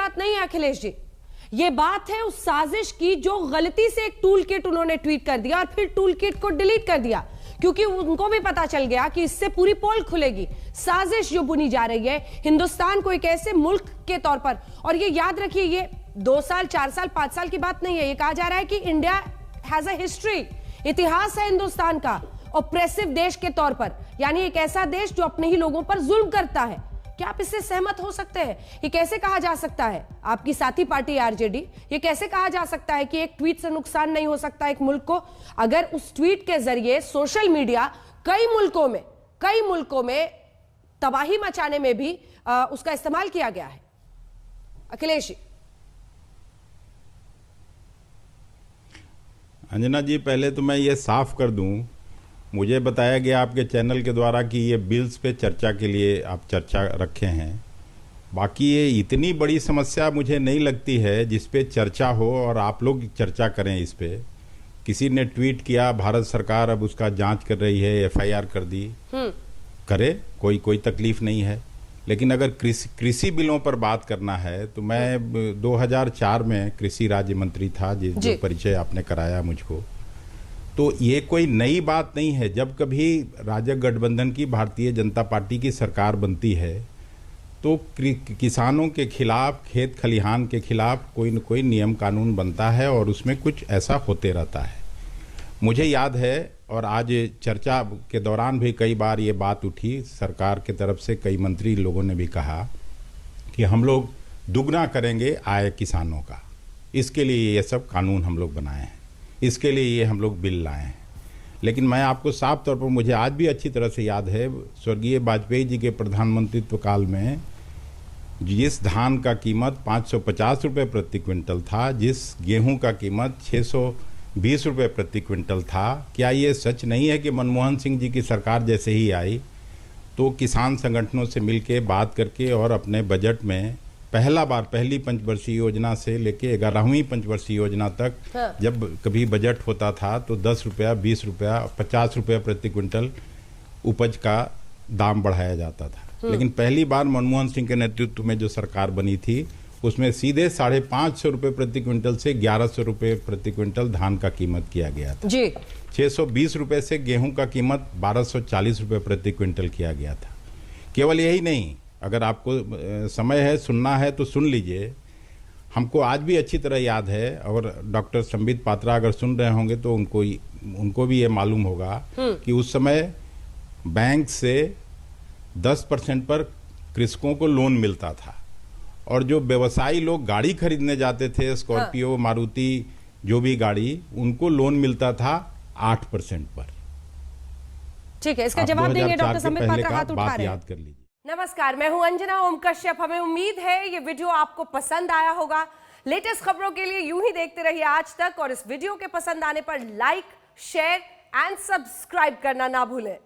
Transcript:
बात नहीं है अखिलेश जी, ये बात है उस साजिश की जो गलती से एक टूल किट उन्होंने ट्वीट कर दिया और फिर टूल किट को डिलीट कर दिया, क्योंकि उनको भी पता चल गया कि इससे पूरी पोल खुलेगी। साजिश जो बुनी जा रही है हिंदुस्तान को एक ऐसे मुल्क के तौर पर, और ये याद रखिए, ये 2 साल 4 साल 5 साल की बात नहीं है, ये कहा जा रहा है कि इंडिया हैज अ हिस्ट्री, इतिहास है हिंदुस्तान का ऑप्रेसिव देश के तौर पर, यानी एक ऐसा देश जो अपने ही लोगों पर जुल्म करता है। क्या आप इससे सहमत हो सकते हैं? ये कैसे कहा जा सकता है, आपकी साथी पार्टी आरजेडी, ये कैसे कहा जा सकता है कि एक ट्वीट से नुकसान नहीं हो सकता एक मुल्क को, अगर उस ट्वीट के जरिए सोशल मीडिया कई मुल्कों में तबाही मचाने में भी उसका इस्तेमाल किया गया है? अखिलेश जी। अंजना जी, पहले तो मैं ये साफ कर दूं, मुझे बताया गया आपके चैनल के द्वारा कि ये बिल्स पे चर्चा के लिए आप चर्चा रखे हैं। बाकी ये इतनी बड़ी समस्या मुझे नहीं लगती है जिस पे चर्चा हो और आप लोग चर्चा करें इस पे। किसी ने ट्वीट किया, भारत सरकार अब उसका जांच कर रही है, एफआईआर कर दी, करे, कोई तकलीफ नहीं है। लेकिन अगर कृषि बिलों पर बात करना है तो मैं 2004 में कृषि राज्य मंत्री था, जो परिचय आपने कराया मुझको, तो ये कोई नई बात नहीं है। जब कभी राजग गठबंधन की भारतीय जनता पार्टी की सरकार बनती है तो किसानों के खिलाफ, खेत खलिहान के खिलाफ कोई न कोई नियम कानून बनता है और उसमें कुछ ऐसा होते रहता है। मुझे याद है, और आज चर्चा के दौरान भी कई बार ये बात उठी, सरकार के तरफ से कई मंत्री लोगों ने भी कहा कि हम लोग दुगना करेंगे आय किसानों का, इसके लिए ये सब कानून हम लोग बनाए हैं, इसके लिए ये हम लोग बिल लाए हैं। लेकिन मैं आपको साफ तौर पर, मुझे आज भी अच्छी तरह से याद है, स्वर्गीय वाजपेयी जी के प्रधानमंत्रित्व काल में जिस धान का कीमत 550 रुपये प्रति क्विंटल था, जिस गेहूं का कीमत 620 रुपये प्रति क्विंटल था, क्या ये सच नहीं है कि मनमोहन सिंह जी की सरकार जैसे ही आई तो किसान संगठनों से मिलके बात करके और अपने बजट में पहली पंचवर्षीय योजना से लेके 11वीं पंचवर्षीय योजना तक जब कभी बजट होता था तो 10 रुपया, 20 रुपया, 50 रुपया प्रति क्विंटल उपज का दाम बढ़ाया जाता था। लेकिन पहली बार मनमोहन सिंह के नेतृत्व में जो सरकार बनी थी उसमें सीधे 550 रुपये प्रति क्विंटल से 1100 रुपये प्रति क्विंटल धान का कीमत किया गया था जी। 620 रुपये से गेहूं का कीमत 1240 रुपये प्रति क्विंटल किया गया था। केवल यही नहीं, अगर आपको समय है, सुनना है तो सुन लीजिए। हमको आज भी अच्छी तरह याद है, और डॉक्टर संबित पात्रा अगर सुन रहे होंगे तो उनको भी ये मालूम होगा कि उस समय बैंक से 10% पर कृषकों को लोन मिलता था, और जो व्यवसायी लोग गाड़ी खरीदने जाते थे, स्कॉर्पियो, मारुति, जो भी गाड़ी, उनको लोन मिलता था 8% पर। ठीक है, इसका जवाब देंगे डॉक्टर संबित पात्रा, हाथ उठा रहे हैं। याद कर लीजिए। नमस्कार, मैं हूं अंजना ओम कश्यप। हमें उम्मीद है ये वीडियो आपको पसंद आया होगा। लेटेस्ट खबरों के लिए यूं ही देखते रहिए आज तक, और इस वीडियो के पसंद आने पर लाइक, शेयर एंड सब्सक्राइब करना ना भूलें।